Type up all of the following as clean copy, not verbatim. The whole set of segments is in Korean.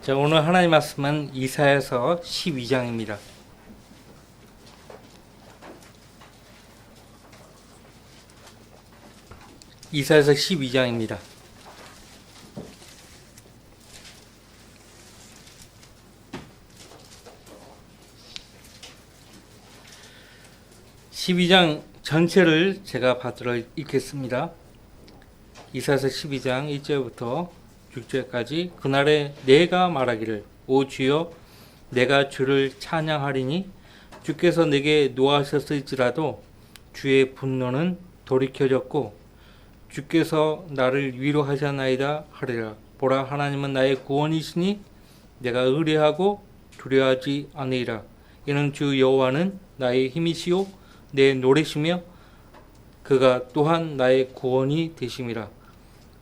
자, 오늘 하나님 말씀은 이사야서 12장입니다. 이사야서 12장입니다. (12장) 전체를 제가 받들어 읽겠습니다. 이사야서 12장 1절부터 6절까지. 그날에 내가 말하기를 오 주여 내가 주를 찬양하리니 주께서 내게 노하셨을지라도 주의 분노는 돌이켜졌고 주께서 나를 위로하셨나이다 하리라. 보라 하나님은 나의 구원이시니 내가 의뢰하고 두려워하지 않으리라. 이는 주 여호와는 나의 힘이시요 내 노래시며 그가 또한 나의 구원이 되심이라.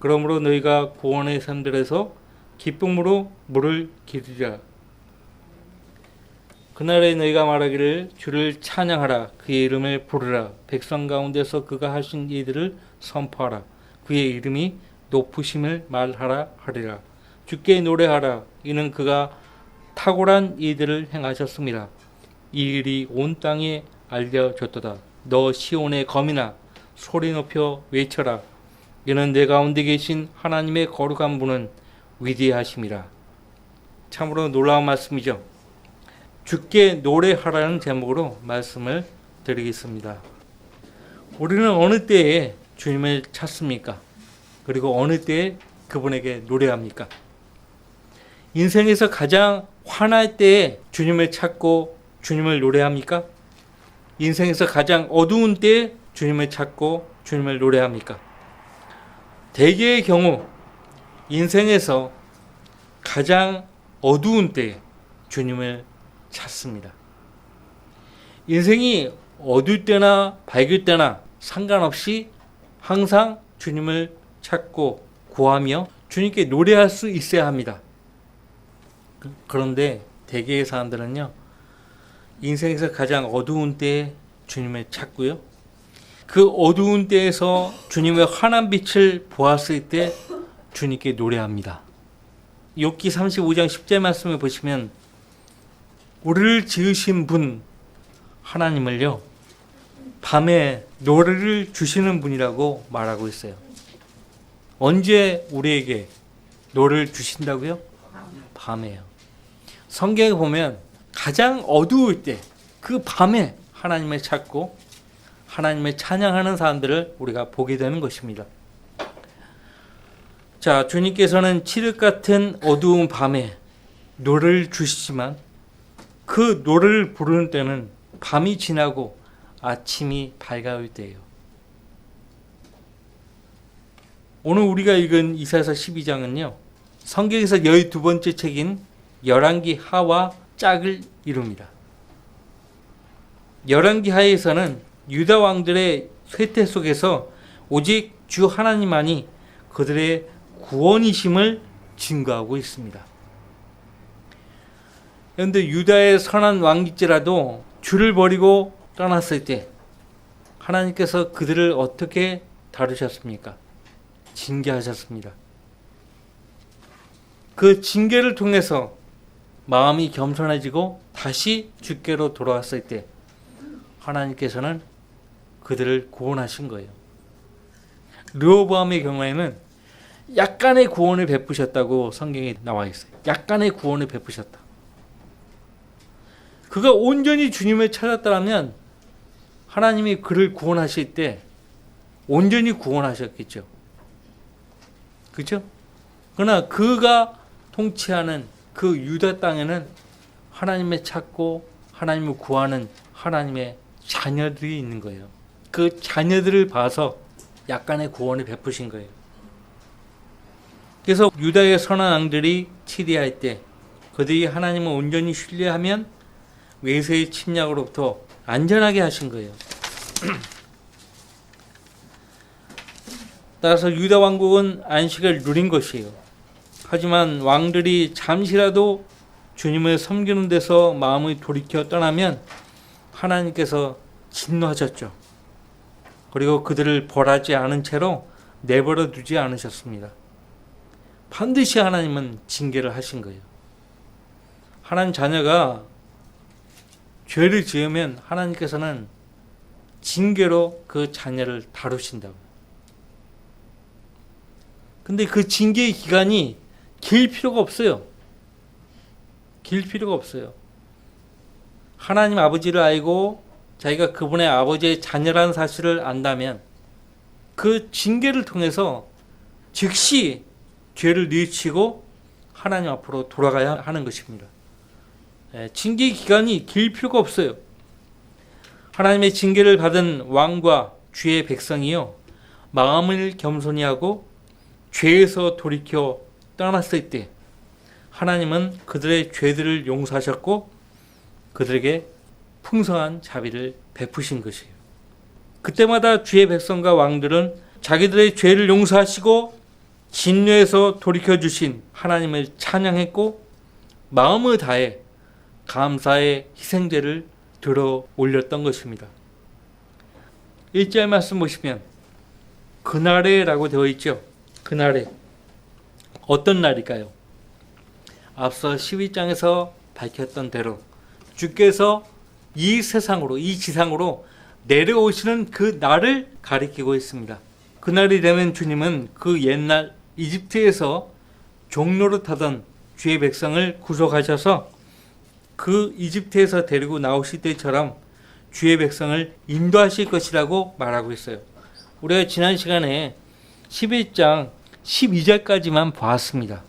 그러므로 너희가 구원의 산들에서 기쁨으로 물을 기르리라. 그날에 너희가 말하기를 주를 찬양하라. 그의 이름을 부르라. 백성 가운데서 그가 하신 일들을 선포하라. 그의 이름이 높으심을 말하라 하리라. 주께 노래하라. 이는 그가 탁월한 일들을 행하셨습니다. 이 일이 온 땅에 알려졌도다. 너 시온의 거민아 소리 높여 외쳐라. 이는 내 가운데 계신 하나님의 거룩한 분은 위대하심이라. 참으로 놀라운 말씀이죠. 주께 노래하라는 제목으로 말씀을 드리겠습니다. 우리는 어느 때에 주님을 찾습니까? 그리고 어느 때에 그분에게 노래합니까? 인생에서 가장 화날 때에 주님을 찾고 주님을 노래합니까? 인생에서 가장 어두운 때에 주님을 찾고 주님을 노래합니까? 대개의 경우 인생에서 가장 어두운 때에 주님을 찾습니다. 인생이 어두울 때나 밝을 때나 상관없이 항상 주님을 찾고 구하며 주님께 노래할 수 있어야 합니다. 그런데 대개의 사람들은요, 인생에서 가장 어두운 때에 주님을 찾고요, 그 어두운 때에서 주님의 환한 빛을 보았을 때 주님께 노래합니다. 욥기 35장 10절 말씀을 보시면 우리를 지으신 분 하나님을요, 밤에 노래를 주시는 분이라고 말하고 있어요. 언제 우리에게 노래를 주신다고요? 밤에요. 성경에 보면 가장 어두울 때 그 밤에 하나님을 찾고 하나님을 찬양하는 사람들을 우리가 보게 되는 것입니다. 자, 주님께서는 칠흑 같은 어두운 밤에 노래를 주시지만 그 노래를 부르는 때는 밤이 지나고 아침이 밝아올 때예요. 오늘 우리가 읽은 이사야서 12장은요, 성경에서 12번째 책인 열왕기 하와 짝을 이룹니다. 열왕기 하에서는 유다 왕들의 쇠퇴 속에서 오직 주 하나님만이 그들의 구원이심을 증거하고 있습니다. 그런데 유다의 선한 왕일지라도 주를 버리고 떠났을 때 하나님께서 그들을 어떻게 다루셨습니까? 징계하셨습니다. 그 징계를 통해서 마음이 겸손해지고 다시 주께로 돌아왔을 때 하나님께서는 그들을 구원하신 거예요. 르호보암의 경우에는 약간의 구원을 베푸셨다고 성경에 나와 있어요. 약간의 구원을 베푸셨다. 그가 온전히 주님을 찾았다면 하나님이 그를 구원하실 때 온전히 구원하셨겠죠. 그렇죠? 그러나 그가 통치하는 그 유다 땅에는 하나님을 찾고 하나님을 구하는 하나님의 자녀들이 있는 거예요. 그 자녀들을 봐서 약간의 구원을 베푸신 거예요. 그래서 유다의 선한 왕들이 치리할 때 그들이 하나님을 온전히 신뢰하면 외세의 침략으로부터 안전하게 하신 거예요. 따라서 유다 왕국은 안식을 누린 것이에요. 하지만 왕들이 잠시라도 주님을 섬기는 데서 마음을 돌이켜 떠나면 하나님께서 진노하셨죠. 그리고 그들을 벌하지 않은 채로 내버려 두지 않으셨습니다. 반드시 하나님은 징계를 하신 거예요. 하나님 자녀가 죄를 지으면 하나님께서는 징계로 그 자녀를 다루신다고. 근데 그 징계의 기간이 길 필요가 없어요. 길 필요가 없어요. 하나님 아버지를 알고 자기가 그분의 아버지의 자녀라는 사실을 안다면 그 징계를 통해서 즉시 죄를 뉘우치고 하나님 앞으로 돌아가야 하는 것입니다. 징계 기간이 길 필요가 없어요. 하나님의 징계를 받은 왕과 주의 백성이요, 마음을 겸손히 하고 죄에서 돌이켜 떠났을 때 하나님은 그들의 죄들을 용서하셨고 그들에게 풍성한 자비를 베푸신 것이에요. 그때마다 주의 백성과 왕들은 자기들의 죄를 용서하시고 진노에서 돌이켜주신 하나님을 찬양했고 마음을 다해 감사의 희생제를 들어 올렸던 것입니다. 1절 말씀 보시면 그날에라고 되어 있죠. 그날에 어떤 날일까요? 앞서 12장에서 밝혔던 대로 주께서 이 세상으로, 이 지상으로 내려오시는 그 날을 가리키고 있습니다. 그날이 되면 주님은 그 옛날 이집트에서 종노릇하던 주의 백성을 구속하셔서 그 이집트에서 데리고 나오실 때처럼 주의 백성을 인도하실 것이라고 말하고 있어요. 우리가 지난 시간에 11장 12절까지만 보았습니다.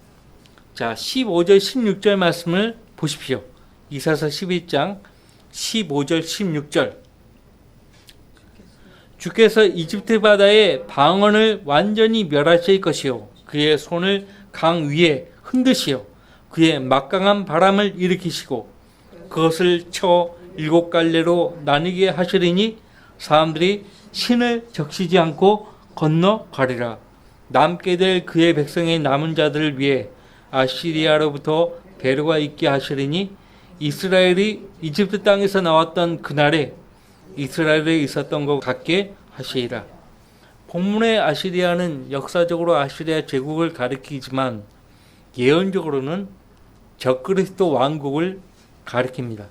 자, 15절 16절 말씀을 보십시오. 이사서 11장 15절 16절. 주께서 이집트 바다의 방언을 완전히 멸하실 것이요 그의 손을 강 위에 흔드시어 그의 막강한 바람을 일으키시고 그것을 쳐 7갈래로 나뉘게 하시리니 사람들이 신을 적시지 않고 건너가리라. 남게 될 그의 백성의 남은 자들을 위해 아시리아로부터 배로가 있게 하시리니 이스라엘이 이집트 땅에서 나왔던 그날에 이스라엘에 있었던 것 같게 하시리라. 본문의 아시리아는 역사적으로 아시리아 제국을 가리키지만 예언적으로는 적그리스도 왕국을 가리킵니다.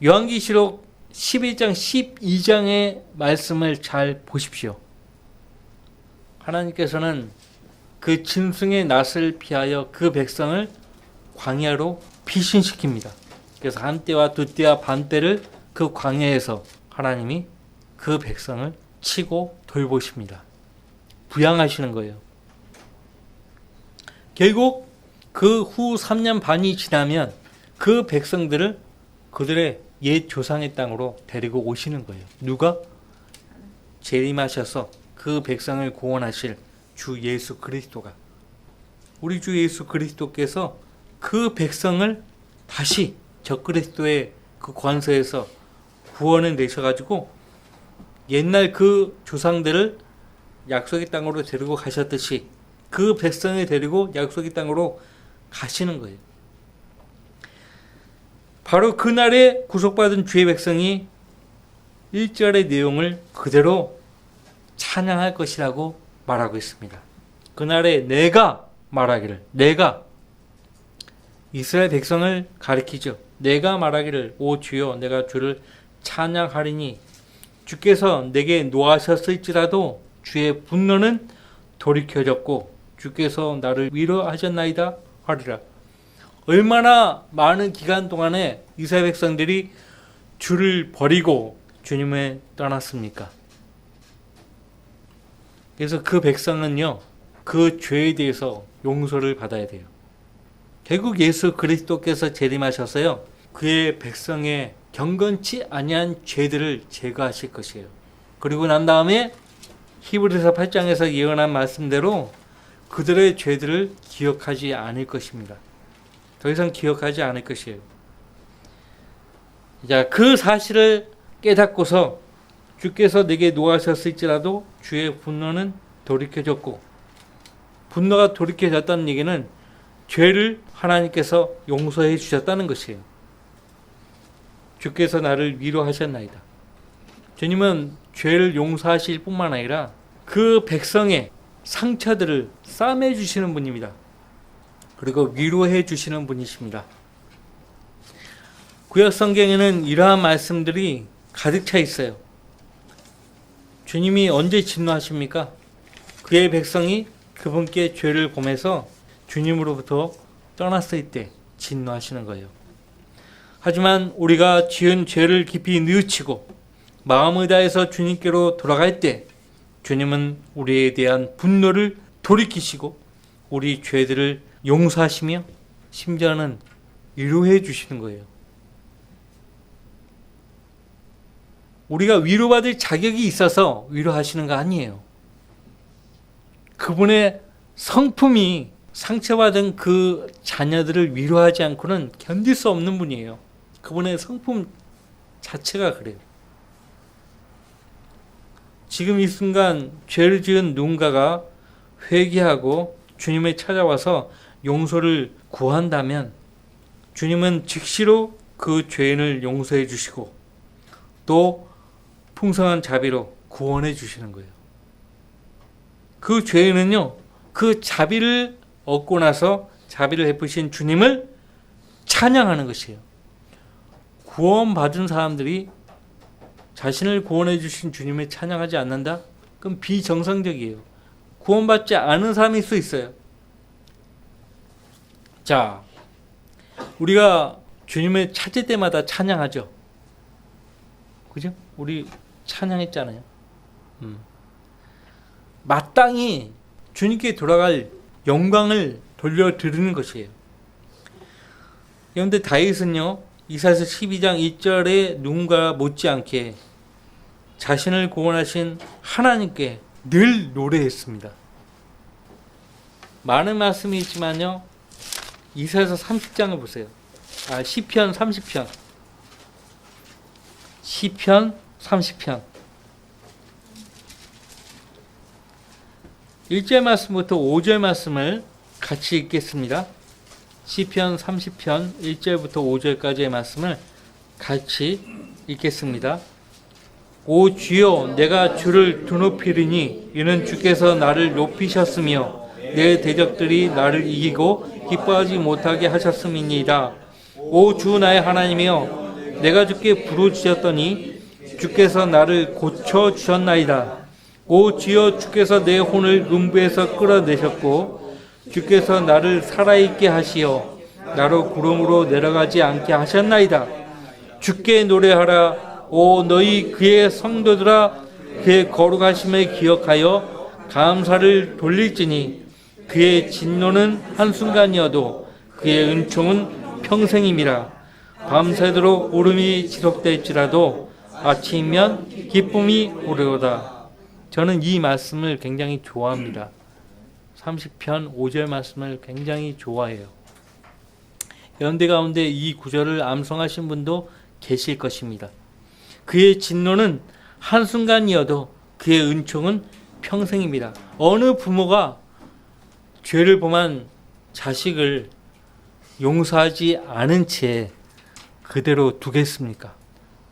요한계시록 11장 12장의 말씀을 잘 보십시오. 하나님께서는 그 짐승의 낯을 피하여 그 백성을 광야로 피신시킵니다. 그래서 한때와 두때와 반때를 그 광야에서 하나님이 그 백성을 치고 돌보십니다. 부양하시는 거예요. 결국 그 후 3년 반이 지나면 그 백성들을 그들의 옛 조상의 땅으로 데리고 오시는 거예요. 누가? 재림하셔서 그 백성을 구원하실 주 예수 그리스도가. 우리 주 예수 그리스도께서 그 백성을 다시 적그리스도의 그 관서에서 구원을 내셔가지고 옛날 그 조상들을 약속의 땅으로 데리고 가셨듯이 그 백성을 데리고 약속의 땅으로 가시는 거예요. 바로 그날에 구속받은 주의 백성이 1절의 내용을 그대로 찬양할 것이라고 말하고 있습니다. 그날에 내가 말하기를, 내가 이스라엘 백성을 가리키죠. 내가 말하기를 오 주여 내가 주를 찬양하리니 주께서 내게 노하셨을지라도 주의 분노는 돌이켜졌고 주께서 나를 위로하셨나이다 하리라. 얼마나 많은 기간 동안에 이스라엘 백성들이 주를 버리고 주님을 떠났습니까? 그래서 그 백성은요, 그 죄에 대해서 용서를 받아야 돼요. 결국 예수 그리스도께서 재림하셔서요, 그의 백성의 경건치 아니한 죄들을 제거하실 것이에요. 그리고 난 다음에 히브리서 8장에서 예언한 말씀대로 그들의 죄들을 기억하지 않을 것입니다. 더 이상 기억하지 않을 것이에요. 자, 그 사실을 깨닫고서 주께서 내게 노하셨을지라도 주의 분노는 돌이켜졌고, 분노가 돌이켜졌다는 얘기는 죄를 하나님께서 용서해 주셨다는 것이에요. 주께서 나를 위로하셨나이다. 주님은 죄를 용서하실 뿐만 아니라 그 백성의 상처들을 싸매 주시는 분입니다. 그리고 위로해 주시는 분이십니다. 구약 성경에는 이러한 말씀들이 가득 차 있어요. 주님이 언제 진노하십니까? 그의 백성이 그분께 죄를 범해서 주님으로부터 떠났을 때 진노하시는 거예요. 하지만 우리가 지은 죄를 깊이 뉘우치고 마음을 다해서 주님께로 돌아갈 때 주님은 우리에 대한 분노를 돌이키시고 우리 죄들을 용서하시며 심지어는 위로해 주시는 거예요. 우리가 위로받을 자격이 있어서 위로하시는 거 아니에요. 그분의 성품이 상처받은 그 자녀들을 위로하지 않고는 견딜 수 없는 분이에요. 그분의 성품 자체가 그래요. 지금 이 순간 죄를 지은 누군가가 회개하고 주님을 찾아와서 용서를 구한다면 주님은 즉시로 그 죄인을 용서해 주시고 또 풍성한 자비로 구원해 주시는 거예요. 그 죄인은요, 그 자비를 얻고 나서 자비를 베푸신 주님을 찬양하는 것이에요. 구원받은 사람들이 자신을 구원해 주신 주님을 찬양하지 않는다? 그럼 비정상적이에요. 구원받지 않은 사람일 수 있어요. 자, 우리가 주님을 찾을 때마다 찬양하죠. 그죠? 우리 찬양했잖아요. 마땅히 주님께 돌아갈 영광을 돌려드리는 것이에요. 그런데 다윗은요, 이사야서 12장 1절에 누군가 못지않게 자신을 구원하신 하나님께 늘 노래했습니다. 많은 말씀이 있지만요, 이사야서 30장을 보세요. 시편 30편. 시편 30편. 1절 말씀부터 5절 말씀을 같이 읽겠습니다. 시편 30편 1절부터 5절까지의 말씀을 같이 읽겠습니다. 오 주여, 내가 주를 드높이리니 이는 주께서 나를 높이셨으며 내 대적들이 나를 이기고 기뻐하지 못하게 하셨음이니이다. 오 주 나의 하나님이여, 내가 주께 부르짖었더니 주께서 나를 고쳐주셨나이다. 오 주여, 주께서 내 혼을 음부에서 끌어내셨고 주께서 나를 살아있게 하시어 나로 구름으로 내려가지 않게 하셨나이다. 주께 노래하라. 오 너희 그의 성도들아, 그의 거룩하심을 기억하여 감사를 돌릴지니 그의 진노는 한순간이어도 그의 은총은 평생임이라. 밤새도록 울음이 지속될지라도 아침이면 기쁨이 오르도다. 저는 이 말씀을 굉장히 좋아합니다. 30편 5절 말씀을 굉장히 좋아해요. 연대 가운데 이 구절을 암송하신 분도 계실 것입니다. 그의 진노는 한순간이어도 그의 은총은 평생입니다. 어느 부모가 죄를 범한 자식을 용서하지 않은 채 그대로 두겠습니까?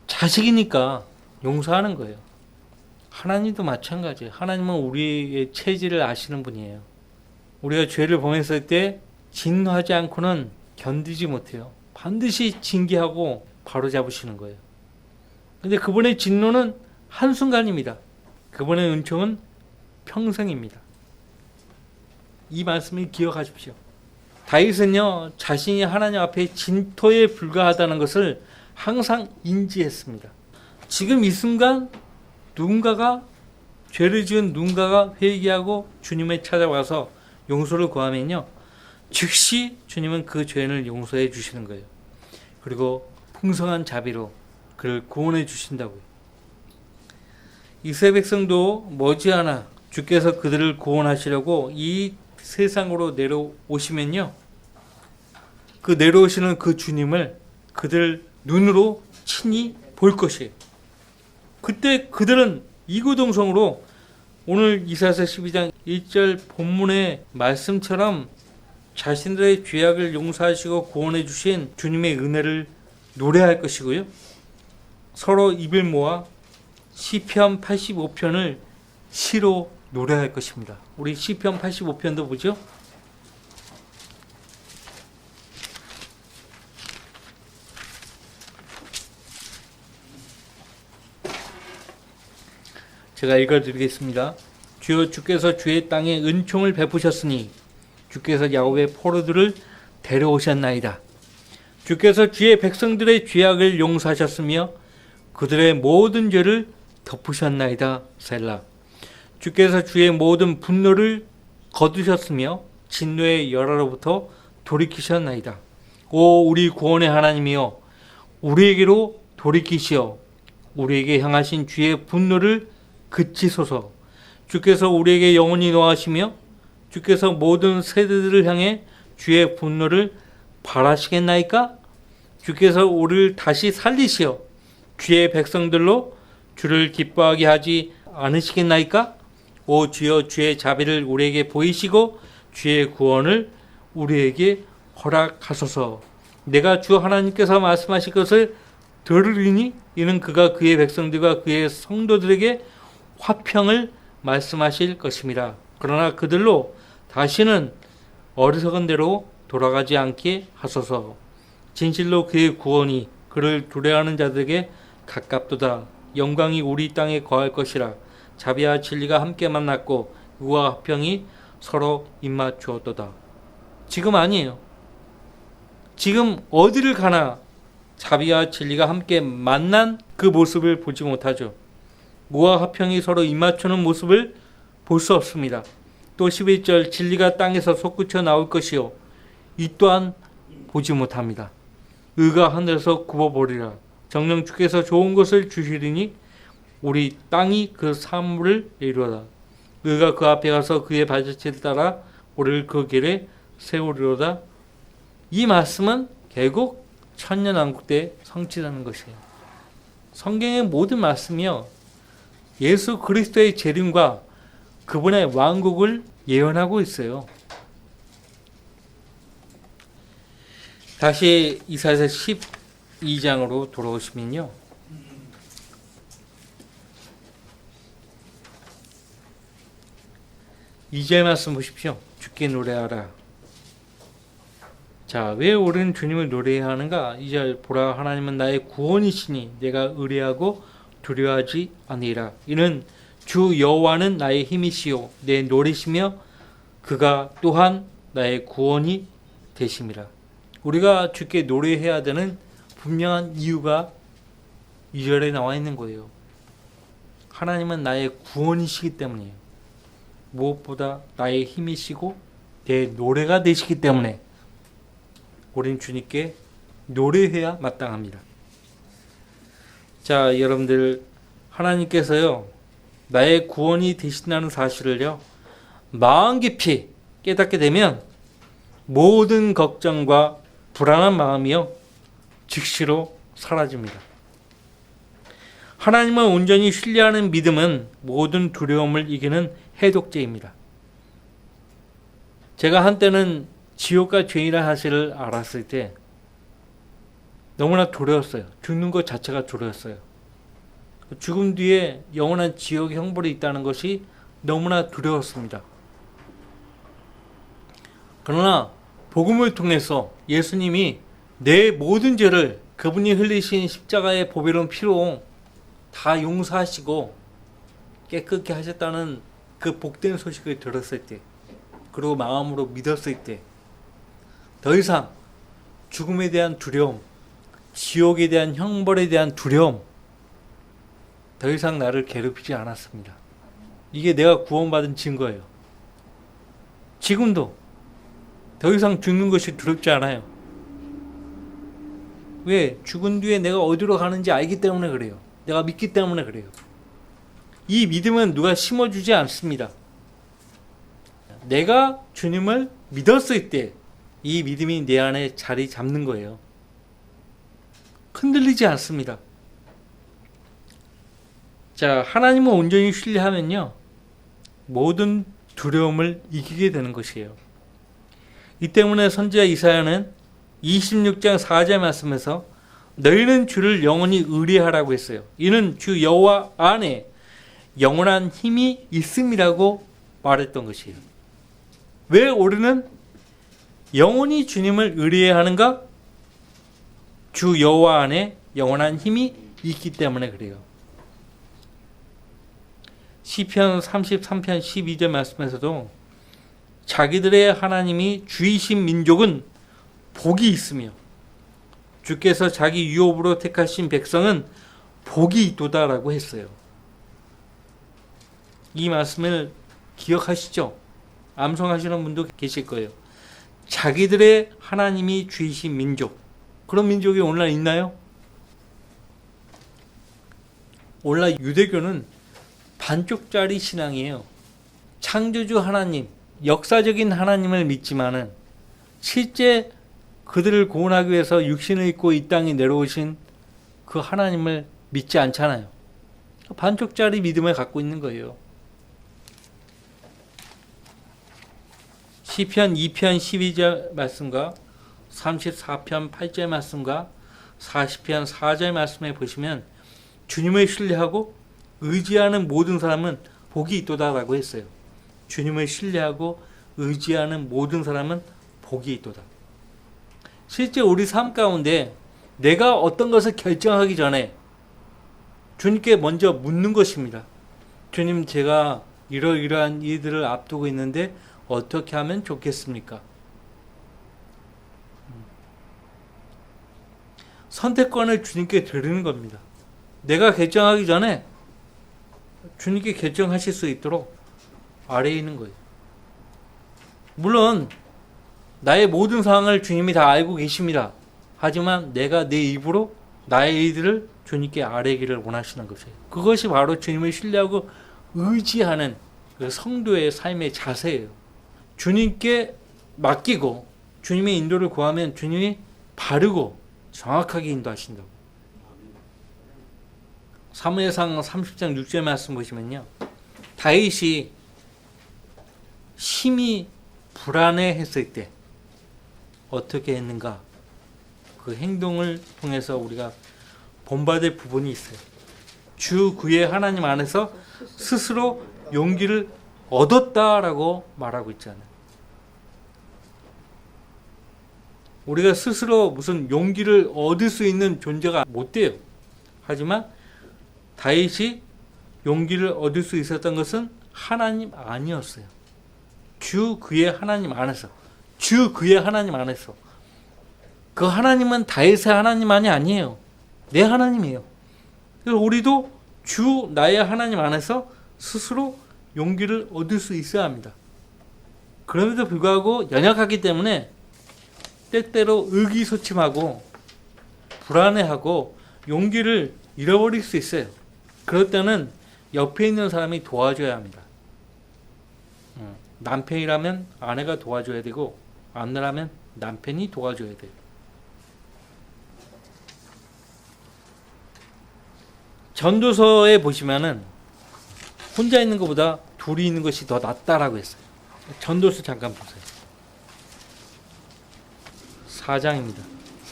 자식이니까 용서하는 거예요. 하나님도 마찬가지예요. 하나님은 우리의 체질을 아시는 분이에요. 우리가 죄를 범했을 때 진노하지 않고는 견디지 못해요. 반드시 징계하고 바로잡으시는 거예요. 근데 그분의 진노는 한순간입니다. 그분의 은총은 평생입니다. 이 말씀을 기억하십시오. 다윗은요, 자신이 하나님 앞에 진토에 불과하다는 것을 항상 인지했습니다. 지금 이 순간 누군가가 죄를 지은 누군가가 회개하고 주님을 찾아와서 용서를 구하면요, 즉시 주님은 그 죄인을 용서해 주시는 거예요. 그리고 풍성한 자비로 그를 구원해 주신다고요. 이스라엘 백성도 머지않아 주께서 그들을 구원하시려고 이 세상으로 내려오시면요, 그 내려오시는 그 주님을 그들 눈으로 친히 볼 것이에요. 그때 그들은 이구동성으로 오늘 이사야서 12장 1절 본문의 말씀처럼 자신들의 죄악을 용서하시고 구원해 주신 주님의 은혜를 노래할 것이고요, 서로 입을 모아 시편 85편을 시로 노래할 것입니다. 우리 시편 85편도 보죠. 제가 읽어드리겠습니다. 주여 주께서 주의 땅에 은총을 베푸셨으니 주께서 야곱의 포로들을 데려오셨나이다. 주께서 주의 백성들의 죄악을 용서하셨으며 그들의 모든 죄를 덮으셨나이다. 셀라. 주께서 주의 모든 분노를 거두셨으며 진노의 열화로부터 돌이키셨나이다. 오 우리 구원의 하나님이여 우리에게로 돌이키시어 우리에게 향하신 주의 분노를 그치소서. 주께서 우리에게 영원히 노하시며 주께서 모든 세대들을 향해 주의 분노를 바라시겠나이까? 주께서 우리를 다시 살리시어 주의 백성들로 주를 기뻐하게 하지 않으시겠나이까? 오 주여 주의 자비를 우리에게 보이시고 주의 구원을 우리에게 허락하소서. 내가 주 하나님께서 말씀하실 것을 들으리니 이는 그가 그의 백성들과 그의 성도들에게 화평을 말씀하실 것입니다. 그러나 그들로 다시는 어리석은 대로 돌아가지 않게 하소서. 진실로 그의 구원이 그를 두려워하는 자들에게 가깝도다. 영광이 우리 땅에 거할 것이라. 자비와 진리가 함께 만났고 의와 화평이 서로 입맞추었도다. 지금 아니에요. 지금 어디를 가나 자비와 진리가 함께 만난 그 모습을 보지 못하죠. 의와 화평이 서로 입맞추는 모습을 볼 수 없습니다. 또 11절 진리가 땅에서 솟구쳐 나올 것이요 이 또한 보지 못합니다. 의가 하늘에서 굽어버리라. 정녕 주께서 좋은 것을 주시리니 우리 땅이 그 산물을 이루어다. 의가 그 앞에 가서 그의 발자취를 따라 우리를 그 길에 세우리로다. 이 말씀은 결국 천년왕국 때 성취되는 것이에요. 성경의 모든 말씀이요 예수 그리스도의 재림과 그분의 왕국을 예언하고 있어요. 다시 이사야서 12장으로 돌아오시면요. 이제 말씀 보십시오. 주께 노래하라. 자, 왜 우리는 주님을 노래해야 하는가? 2절 보라 하나님은 나의 구원이시니 내가 의뢰하고 두려워하지 아니라. 이는 주 여호와는 나의 힘이시요 내 노래시며 그가 또한 나의 구원이 되심이라. 우리가 주께 노래해야 되는 분명한 이유가 2절에 나와 있는 거예요. 하나님은 나의 구원이시기 때문이에요. 무엇보다 나의 힘이시고 내 노래가 되시기 때문에 우린 주님께 노래해야 마땅합니다. 자, 여러분들 하나님께서요 나의 구원이 되신다는 사실을요 마음 깊이 깨닫게 되면 모든 걱정과 불안한 마음이요 즉시로 사라집니다. 하나님을 온전히 신뢰하는 믿음은 모든 두려움을 이기는 해독제입니다. 제가 한때는 지옥과 죄인이라는 사실을 알았을 때 너무나 두려웠어요. 죽는 것 자체가 두려웠어요. 죽음 뒤에 영원한 지옥의 형벌이 있다는 것이 너무나 두려웠습니다. 그러나 복음을 통해서 예수님이 내 모든 죄를 그분이 흘리신 십자가의 보배로운 피로 다 용서하시고 깨끗게 하셨다는 그 복된 소식을 들었을 때, 그리고 마음으로 믿었을 때 더 이상 죽음에 대한 두려움, 지옥에 대한 형벌에 대한 두려움 더 이상 나를 괴롭히지 않았습니다. 이게 내가 구원받은 증거예요. 지금도 더 이상 죽는 것이 두렵지 않아요. 왜? 죽은 뒤에 내가 어디로 가는지 알기 때문에 그래요. 내가 믿기 때문에 그래요. 이 믿음은 누가 심어주지 않습니다. 내가 주님을 믿었을 때 이 믿음이 내 안에 자리 잡는 거예요. 흔들리지 않습니다. 자, 하나님을 온전히 신뢰하면요 모든 두려움을 이기게 되는 것이에요. 이 때문에 선지자 이사야는 26장 4절 말씀에서 너희는 주를 영원히 의뢰하라고 했어요. 이는 주 여호와 안에 영원한 힘이 있음이라고 말했던 것이에요. 왜 우리는 영원히 주님을 의뢰해야 하는가? 주 여호와 안에 영원한 힘이 있기 때문에 그래요. 시편 33편 12절 말씀에서도 자기들의 하나님이 주이신 민족은 복이 있으며 주께서 자기 유업으로 택하신 백성은 복이 있도다라고 했어요. 이 말씀을 기억하시죠? 암송하시는 분도 계실 거예요. 자기들의 하나님이 주이신 민족. 그런 민족이 오늘날 있나요? 오늘날 유대교는 반쪽짜리 신앙이에요. 창조주 하나님, 역사적인 하나님을 믿지만은 실제 그들을 구원하기 위해서 육신을 입고 이 땅에 내려오신 그 하나님을 믿지 않잖아요. 반쪽짜리 믿음을 갖고 있는 거예요. 시편 2편 12절 말씀과 34편 8절 말씀과 40편 4절 말씀에 보시면 주님을 신뢰하고 의지하는 모든 사람은 복이 있도다라고 했어요. 주님을 신뢰하고 의지하는 모든 사람은 복이 있도다. 실제 우리 삶 가운데 내가 어떤 것을 결정하기 전에 주님께 먼저 묻는 것입니다. 주님, 제가 이러이러한 일들을 앞두고 있는데 어떻게 하면 좋겠습니까? 선택권을 주님께 드리는 겁니다. 내가 결정하기 전에 주님께 결정하실 수 있도록 아래에 있는 거예요. 물론 나의 모든 상황을 주님이 다 알고 계십니다. 하지만 내가 내 입으로 나의 일들을 주님께 아뢰기를 원하시는 것이에요. 그것이 바로 주님을 신뢰하고 의지하는 그 성도의 삶의 자세예요. 주님께 맡기고 주님의 인도를 구하면 주님이 바르고 정확하게 인도하신다고. 사무엘상 30장 6절 말씀 보시면요, 다윗이 심히 불안해했을 때 어떻게 했는가, 그 행동을 통해서 우리가 본받을 부분이 있어요. 주 그의 하나님 안에서 스스로 용기를 얻었다라고 말하고 있잖아요. 우리가 스스로 무슨 용기를 얻을 수 있는 존재가 못 돼요. 하지만 다윗이 용기를 얻을 수 있었던 것은 하나님 아니었어요. 주 그의 하나님 안에서, 주 그의 하나님 안에서. 그 하나님은 다윗의 하나님만이 아니에요. 내 하나님이에요. 그래서 우리도 주 나의 하나님 안에서 스스로 용기를 얻을 수 있어야 합니다. 그럼에도 불구하고 연약하기 때문에 때때로 의기소침하고 불안해하고 용기를 잃어버릴 수 있어요. 그럴 때는 옆에 있는 사람이 도와줘야 합니다. 남편이라면 아내가 도와줘야 되고, 아내라면 남편이 도와줘야 돼요. 전도서에 보시면은 혼자 있는 것보다 둘이 있는 것이 더 낫다라고 했어요. 전도서 잠깐 보세요. 4장입니다.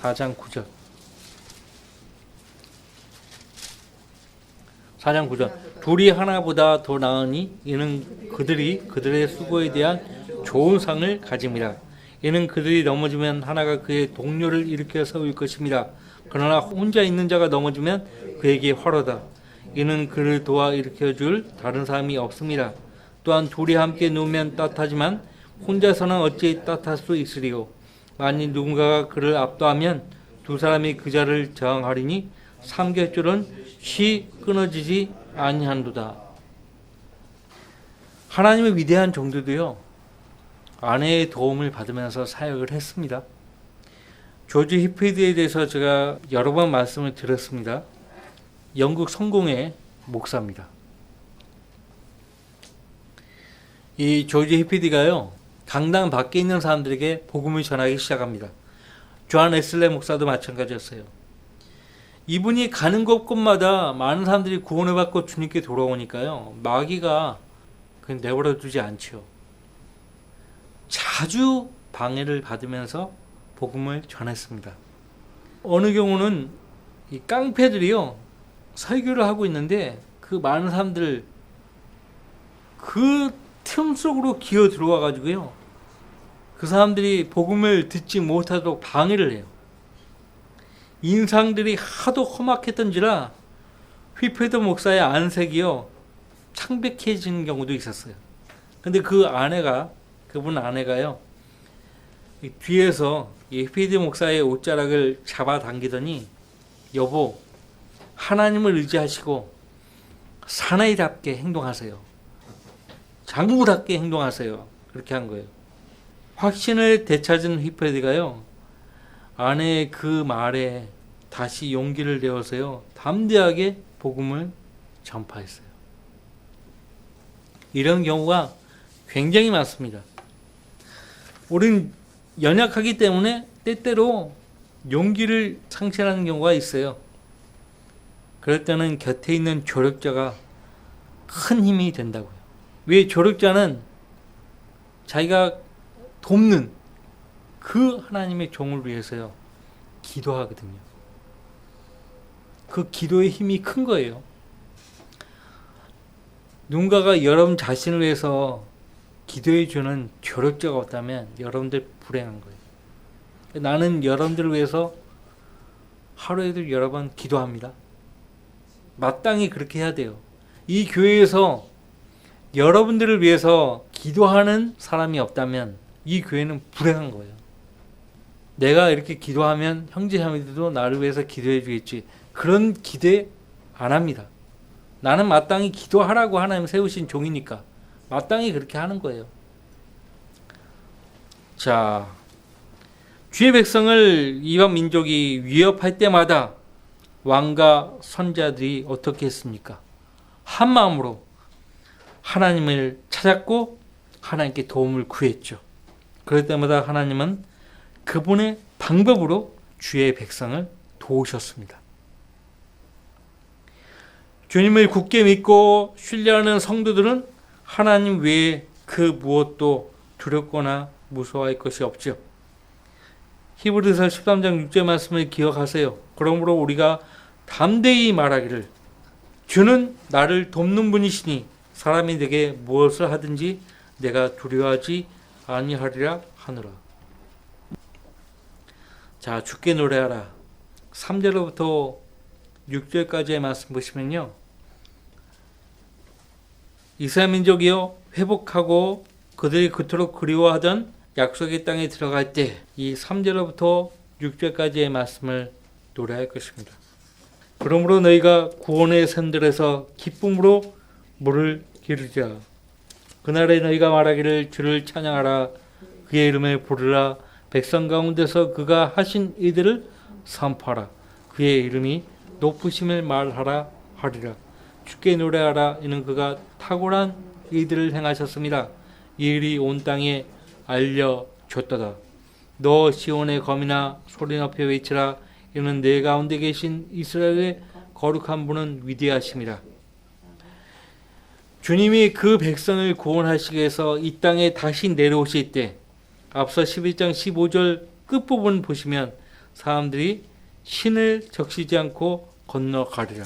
4장 9절. 4장 9절. 둘이 하나보다 더 나으니 이는 그들이 그들의 수고에 대한 좋은 상을 가짐이라. 이는 그들이 넘어지면 하나가 그의 동료를 일으켜 세울 것입니다. 그러나 혼자 있는 자가 넘어지면 그에게 화로다. 이는 그를 도와 일으켜 줄 다른 사람이 없습니다. 또한 둘이 함께 누우면 따뜻하지만 혼자서는 어찌 따뜻할 수 있으리요. 만일 누군가가 그를 압도하면 두 사람이 그 자를 저항하리니 삼겹줄은 쉬 끊어지지 아니한도다. 하나님의 위대한 종들도요, 아내의 도움을 받으면서 사역을 했습니다. 조지 히피드에 대해서 제가 여러 번 말씀을 드렸습니다. 영국 성공의 목사입니다. 이 조지 히피드가요, 강당 밖에 있는 사람들에게 복음을 전하기 시작합니다. 존 웨슬리 목사도 마찬가지였어요. 이분이 가는 곳곳마다 많은 사람들이 구원을 받고 주님께 돌아오니까요, 마귀가 그냥 내버려 두지 않죠. 자주 방해를 받으면서 복음을 전했습니다. 어느 경우는 이 깡패들이요, 설교를 하고 있는데 그 많은 사람들 그 틈 속으로 기어 들어와 가지고요, 그 사람들이 복음을 듣지 못하도록 방해를 해요. 인상들이 하도 험악했던지라 휘피드 목사의 안색이요, 창백해지는 경우도 있었어요. 근데 그분 아내가요, 이 뒤에서 이 피드 목사의 옷자락을 잡아당기더니, 여보, 하나님을 의지하시고 사나이답게 행동하세요. 장부답게 행동하세요. 그렇게 한 거예요. 확신을 되찾은 휘퍼디가요, 아내의 그 말에 다시 용기를 내어서요, 담대하게 복음을 전파했어요. 이런 경우가 굉장히 많습니다. 우린 연약하기 때문에 때때로 용기를 상실하는 경우가 있어요. 그럴 때는 곁에 있는 조력자가 큰 힘이 된다고요. 왜? 조력자는 자기가 돕는 그 하나님의 종을 위해서요, 기도하거든요. 그 기도의 힘이 큰 거예요. 누군가가 여러분 자신을 위해서 기도해 주는 조력자가 없다면 여러분들 불행한 거예요. 나는 여러분들을 위해서 하루에도 여러 번 기도합니다. 마땅히 그렇게 해야 돼요. 이 교회에서 여러분들을 위해서 기도하는 사람이 없다면 이 교회는 불행한 거예요. 내가 이렇게 기도하면 형제자매들도 나를 위해서 기도해 주겠지, 그런 기대 안 합니다. 나는 마땅히 기도하라고 하나님 세우신 종이니까 마땅히 그렇게 하는 거예요. 자, 주의 백성을 이방 민족이 위협할 때마다 왕과 선자들이 어떻게 했습니까? 한 마음으로 하나님을 찾았고 하나님께 도움을 구했죠. 그럴 때마다 하나님은 그분의 방법으로 주의 백성을 도우셨습니다. 주님을 굳게 믿고 신뢰하는 성도들은 하나님 외에 그 무엇도 두렵거나 무서워할 것이 없죠. 히브리서 13장 6절 말씀을 기억하세요. 그러므로 우리가 담대히 말하기를, 주는 나를 돕는 분이시니 사람이 내게 무엇을 하든지 내가 두려워하지 아니하리라 하노라. 자, 주께 노래하라. 3절부터 6절까지의 말씀 보시면요, 이스라엘 민족이요 회복하고 그들이 그토록 그리워하던 약속의 땅에 들어갈 때 이 3절부터 6절까지의 말씀을 노래할 것입니다. 그러므로 너희가 구원의 산들에서 기쁨으로 물을 기르자. 그날에 너희가 말하기를 주를 찬양하라. 그의 이름을 부르라. 백성 가운데서 그가 하신 이들을 선포하라. 그의 이름이 높으심을 말하라 하리라. 주께 노래하라. 이는 그가 탁월한 이들을 행하셨습니다. 이 일이 온 땅에 알려졌도다. 너 시온의 검이나 소리 높여 외치라. 이는 내 가운데 계신 이스라엘의 거룩한 분은 위대하심이라. 주님이 그 백성을 구원하시기 위해서 이 땅에 다시 내려오실 때 앞서 11장 15절 끝부분 보시면 사람들이 신을 적시지 않고 건너가리라.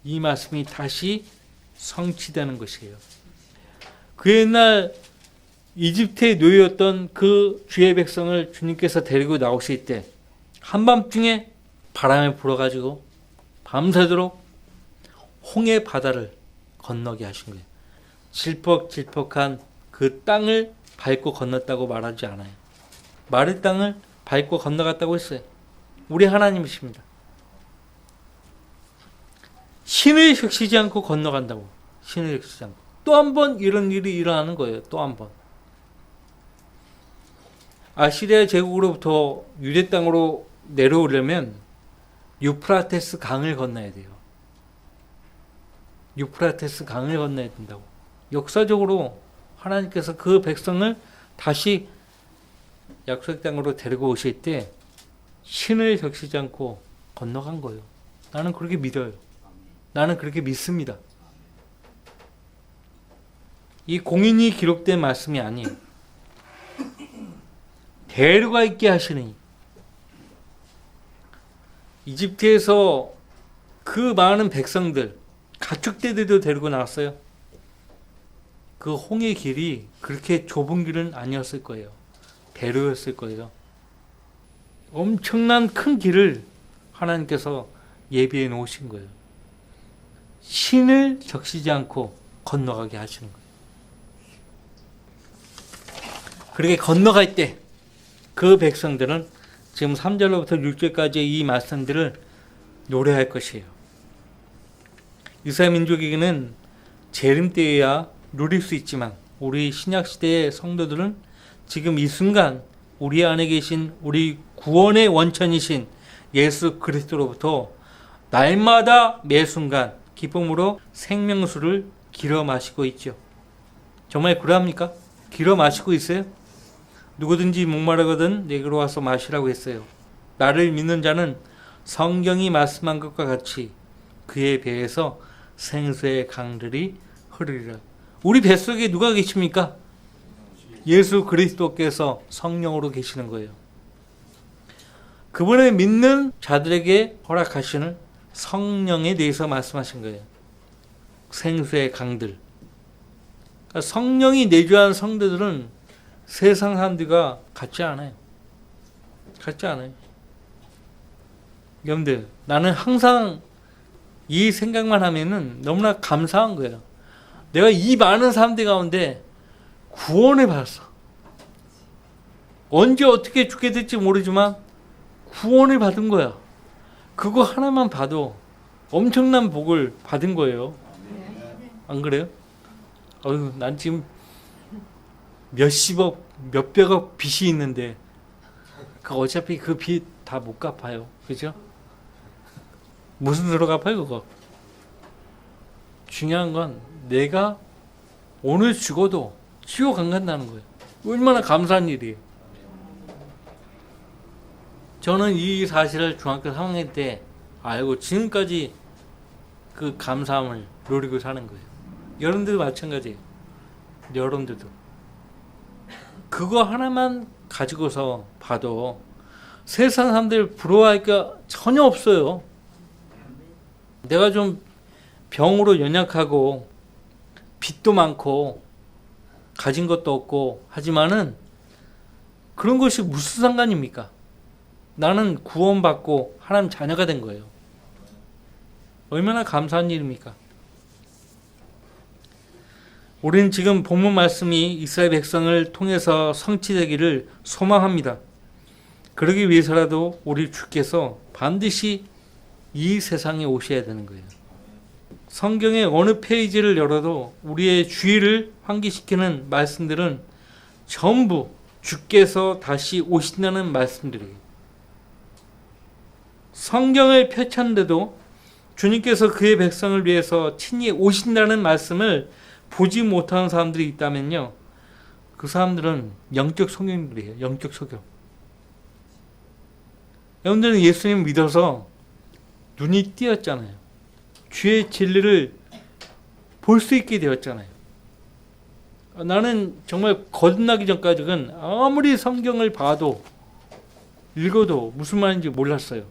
이 말씀이 다시 성취되는 것이에요. 그 옛날 이집트의 노예였던 그 주의 백성을 주님께서 데리고 나오실 때 한밤중에 바람이 불어가지고 밤새도록 홍해 바다를 건너게 하신 거예요. 질퍽질퍽한 그 땅을 밟고 건넜다고 말하지 않아요. 마른 땅을 밟고 건너갔다고 했어요. 우리 하나님이십니다. 신을 적시지 않고 건너간다고. 신을 적시지 않고. 또 한 번 이런 일이 일어나는 거예요. 또 한 번. 아시리아 제국으로부터 유대 땅으로 내려오려면 유프라테스 강을 건너야 돼요. 유프라테스 강을 건너야 된다고. 역사적으로 하나님께서 그 백성을 다시 약속 땅으로 데리고 오실 때 신을 적시지 않고 건너간 거예요. 나는 그렇게 믿어요. 나는 그렇게 믿습니다. 이 공인이 기록된 말씀이 아니에요. 데려가 있게 하시니. 이집트에서 그 많은 백성들, 가축대들도 데리고 나왔어요. 그 홍해 길이 그렇게 좁은 길은 아니었을 거예요. 대로였을 거예요. 엄청난 큰 길을 하나님께서 예비해 놓으신 거예요. 신을 적시지 않고 건너가게 하시는 거예요. 그렇게 건너갈 때 그 백성들은 지금 3절로부터 6절까지의 이 말씀들을 노래할 것이에요. 이스라엘 민족에게는 재림 때에야 누릴 수 있지만 우리 신약시대의 성도들은 지금 이 순간 우리 안에 계신 우리 구원의 원천이신 예수 그리스도로부터 날마다 매 순간 기쁨으로 생명수를 길어 마시고 있죠. 정말 그러합니까? 길어 마시고 있어요? 누구든지 목마르거든 내게로 와서 마시라고 했어요. 나를 믿는 자는 성경이 말씀한 것과 같이 그의 배에서 생수의 강들이 흐르리라. 우리 뱃속에 누가 계십니까? 예수 그리스도께서 성령으로 계시는 거예요. 그분을 믿는 자들에게 허락하시는 성령에 대해서 말씀하신 거예요. 생수의 강들. 그러니까 성령이 내주한 성도들은 세상 사람들과 같지 않아요. 같지 않아요. 여러분들, 나는 항상 이 생각만 하면은 너무나 감사한 거예요. 내가 이 많은 사람들 가운데 구원을 받았어. 언제 어떻게 죽게 될지 모르지만 구원을 받은 거야. 그거 하나만 봐도 엄청난 복을 받은 거예요. 안 그래요? 난 지금 몇십억, 몇백억 빚이 있는데 어차피 그 빚 다 못 갚아요. 그죠? 무슨 수로 갚아요 그거? 중요한 건 내가 오늘 죽어도 지옥 안 간다는 거예요. 얼마나 감사한 일이에요. 저는 이 사실을 중학교 3학년 때 알고 지금까지 그 감사함을 누리고 사는 거예요. 여러분들도 마찬가지예요. 여러분들도. 그거 하나만 가지고서 봐도 세상 사람들 부러워할 게 전혀 없어요. 내가 좀 병으로 연약하고 빚도 많고 가진 것도 없고 하지만은 그런 것이 무슨 상관입니까? 나는 구원받고 하나님 자녀가 된 거예요. 얼마나 감사한 일입니까? 우리는 지금 본문 말씀이 이스라엘 백성을 통해서 성취되기를 소망합니다. 그러기 위해서라도 우리 주께서 반드시 이 세상에 오셔야 되는 거예요. 성경의 어느 페이지를 열어도 우리의 주의를 환기시키는 말씀들은 전부 주께서 다시 오신다는 말씀들이에요. 성경을 펼쳤는데도 주님께서 그의 백성을 위해서 친히 오신다는 말씀을 보지 못하는 사람들이 있다면요, 그 사람들은 영적 소경들이에요. 영적 소경. 여러분들은 예수님 믿어서 눈이 띄었잖아요. 주의 진리를 볼 수 있게 되었잖아요. 나는 정말 거듭나기 전까지는 아무리 성경을 봐도 읽어도 무슨 말인지 몰랐어요.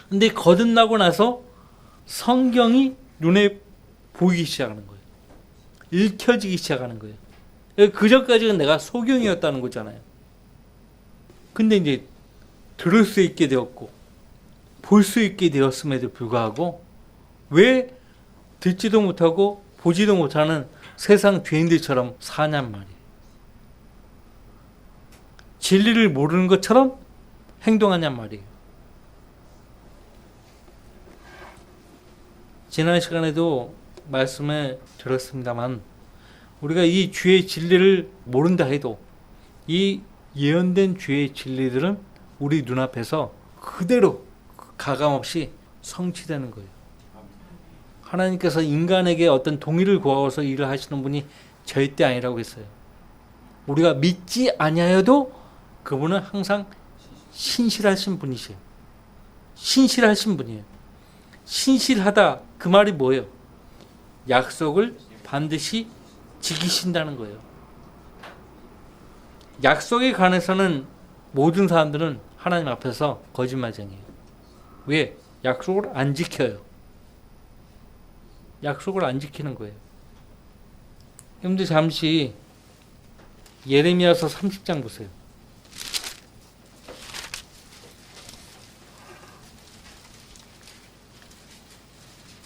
근데 거듭나고 나서 성경이 눈에 보이기 시작하는 거예요. 읽혀지기 시작하는 거예요. 그 전까지는 내가 소경이었다는 거잖아요. 근데 이제 들을 수 있게 되었고 볼 수 있게 되었음에도 불구하고 왜 듣지도 못하고 보지도 못하는 세상 죄인들처럼 사냔 말이에요. 진리를 모르는 것처럼 행동하냔 말이에요. 지난 시간에도 말씀을 들었습니다만 우리가 이 주의 진리를 모른다 해도 이 예언된 주의 진리들은 우리 눈앞에서 그대로 가감없이 성취되는 거예요. 하나님께서 인간에게 어떤 동의를 구하고서 일을 하시는 분이 절대 아니라고 했어요. 우리가 믿지 아니하여도 그분은 항상 신실하신 분이세요. 신실하신 분이에요. 신실하다 그 말이 뭐예요? 약속을 반드시 지키신다는 거예요. 약속에 관해서는 모든 사람들은 하나님 앞에서 거짓말쟁이에요. 왜? 약속을 안 지켜요. 약속을 안 지키는 거예요. 여러분들 잠시 예레미야서 30장 보세요.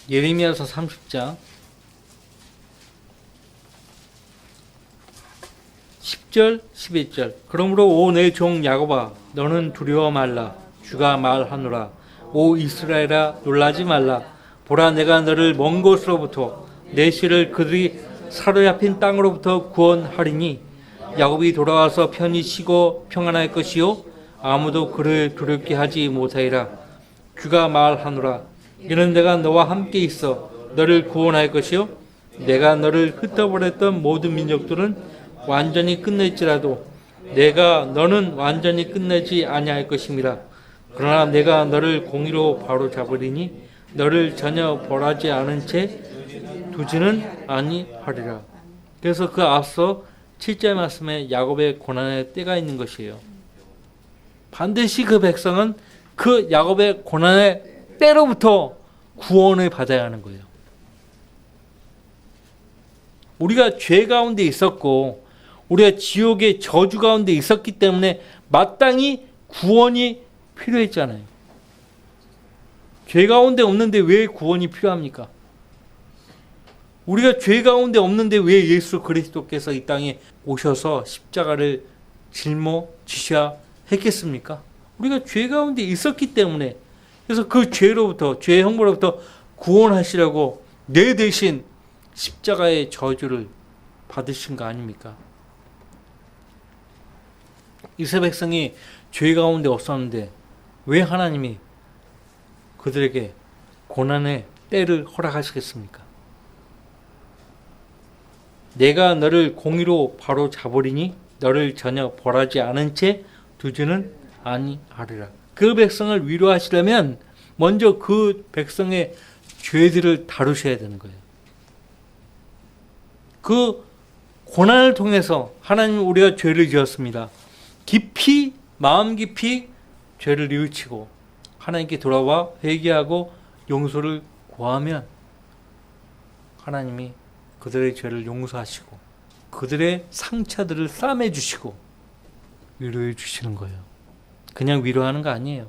예레미야서 30장 10절 11절 그러므로 오 내 종 야곱아 너는 두려워 말라 주가 말하노라 오 이스라엘아 놀라지 말라 보라 내가 너를 먼 곳으로부터 내 씨를 그들이 사로잡힌 땅으로부터 구원하리니 야곱이 돌아와서 편히 쉬고 평안할 것이요 아무도 그를 두렵게 하지 못하리라 주가 말하노라 이는 내가 너와 함께 있어 너를 구원할 것이요 내가 너를 흩어버렸던 모든 민족들은 완전히 끝낼지라도 너는 완전히 끝내지 아니할 것임이라 그러나 내가 너를 공의로 바로 잡으리니 너를 전혀 벌하지 않은 채 두지는 아니하리라. 그래서 그 앞서 7절 말씀에 야곱의 고난의 때가 있는 것이에요. 반드시 그 백성은 그 야곱의 고난의 때로부터 구원을 받아야 하는 거예요. 우리가 죄 가운데 있었고 우리가 지옥의 저주 가운데 있었기 때문에 마땅히 구원이 필요했잖아요. 죄 가운데 없는데 왜 구원이 필요합니까? 우리가 죄 가운데 없는데 왜 예수 그리스도께서 이 땅에 오셔서 십자가를 짊어지셔야 했겠습니까? 우리가 죄 가운데 있었기 때문에 그래서 그 죄로부터 죄의 형벌로부터 구원하시려고 내 대신 십자가의 저주를 받으신 거 아닙니까? 이스라엘 백성이 죄 가운데 없었는데 왜 하나님이 그들에게 고난의 때를 허락하시겠습니까? 내가 너를 공의로 바로 잡으리니 너를 전혀 벌하지 않은 채 두지는 아니하리라. 그 백성을 위로하시려면 먼저 그 백성의 죄들을 다루셔야 되는 거예요. 그 고난을 통해서 하나님 우리가 죄를 지었습니다. 마음 깊이 죄를 뉘우치고 하나님께 돌아와 회개하고 용서를 구하면 하나님이 그들의 죄를 용서하시고 그들의 상처들을 싸매 주시고 위로해 주시는 거예요. 그냥 위로하는 거 아니에요.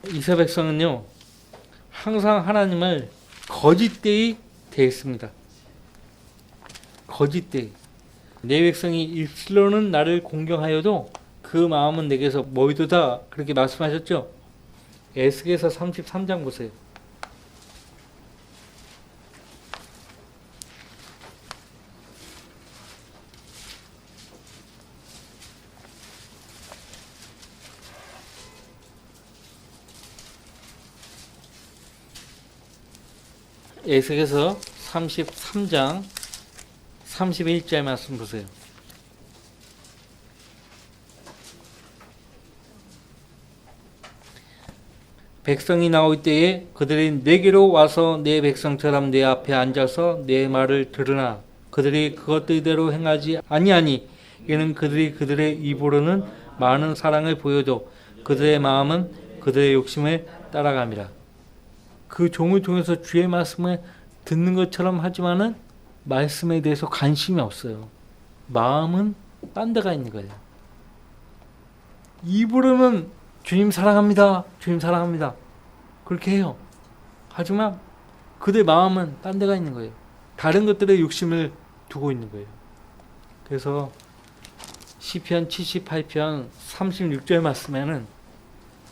이스라엘 백성은요 항상 하나님을 거짓되이 대했습니다. 거짓되이. 내 백성이 입술로는 나를 공경하여도 그 마음은 내게서 멀도다 그렇게 말씀하셨죠. 에스겔서 33장 보세요. 에스겔서 33장 31절 말씀 보세요. 백성이 나올 때에 그들이 내게로 와서 내 백성처럼 내 앞에 앉아서 내 말을 들으나 그들이 그것들대로 행하지 아니하니 이는 그들이 그들의 입으로는 많은 사랑을 보여도 그들의 마음은 그들의 욕심에 따라갑니다. 그 종을 통해서 주의 말씀을 듣는 것처럼 하지만은 말씀에 대해서 관심이 없어요. 마음은 딴 데가 있는 거예요. 입으로는 주님 사랑합니다. 주님 사랑합니다. 그렇게 해요. 하지만 그들 마음은 딴 데가 있는 거예요. 다른 것들에 욕심을 두고 있는 거예요. 그래서 시편 78편 36절 말씀에는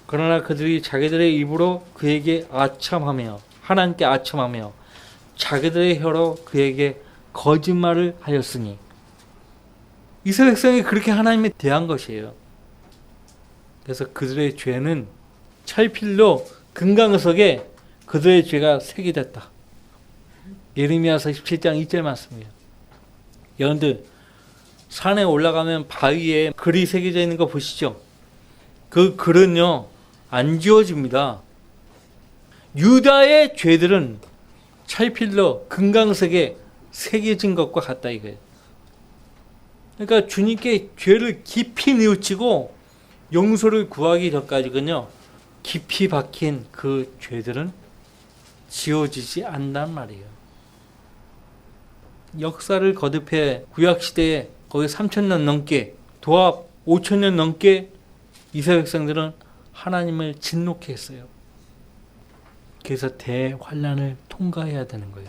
그러나 그들이 자기들의 입으로 그에게 아첨하며 하나님께 아첨하며 자기들의 혀로 그에게 거짓말을 하였으니 이스라엘 백성이 그렇게 하나님에 대한 것이에요. 그래서 그들의 죄는 찰필로 금강석에 그들의 죄가 새겨졌다. 예레미야서 17장 2절 말씀이에요. 여러분들 산에 올라가면 바위에 글이 새겨져 있는 거 보시죠? 그 글은요 안 지워집니다. 유다의 죄들은 찰필로 금강석에 새겨진 것과 같다 이거예요. 그러니까 주님께 죄를 깊이 뉘우치고 용서를 구하기 전까지는요 깊이 박힌 그 죄들은 지워지지 않단 말이에요. 역사를 거듭해 구약시대에 거의 3,000년 넘게 도합 5,000년 넘게 이스라엘 백성들은 하나님을 진노케 했어요. 그래서 대환란을 통과해야 되는 거예요.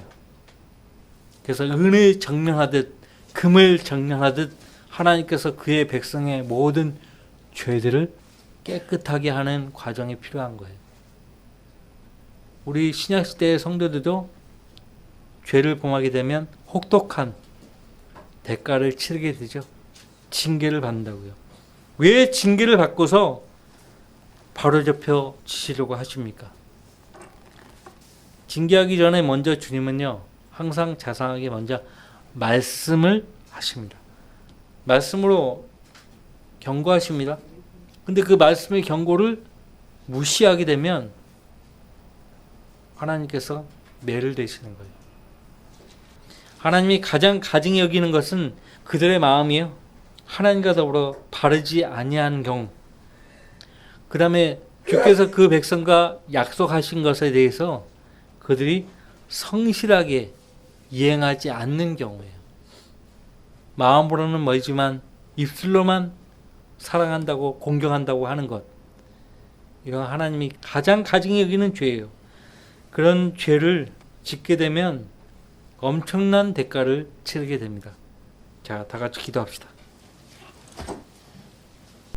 그래서 은을 정령하듯 금을 정령하듯 하나님께서 그의 백성의 모든 죄들을 깨끗하게 하는 과정이 필요한 거예요. 우리 신약시대의 성도들도 죄를 범하게 되면 혹독한 대가를 치르게 되죠. 징계를 받는다고요. 왜 징계를 받고서 바로잡혀 지시려고 하십니까? 징계하기 전에 먼저 주님은요, 항상 자상하게 먼저 말씀을 하십니다. 말씀으로 경고하십니다. 근데 그 말씀의 경고를 무시하게 되면 하나님께서 매를 대시는 거예요. 하나님이 가장 가증히 여기는 것은 그들의 마음이요, 하나님과 더불어 바르지 아니한 경우, 그 다음에 주께서 그 백성과 약속하신 것에 대해서 그들이 성실하게 이행하지 않는 경우예요. 마음으로는 멀지만 입술로만 사랑한다고 공경한다고 하는 것, 이건 하나님이 가장 가증히 여기는 죄예요. 그런 죄를 짓게 되면 엄청난 대가를 치르게 됩니다. 자, 다 같이 기도합시다.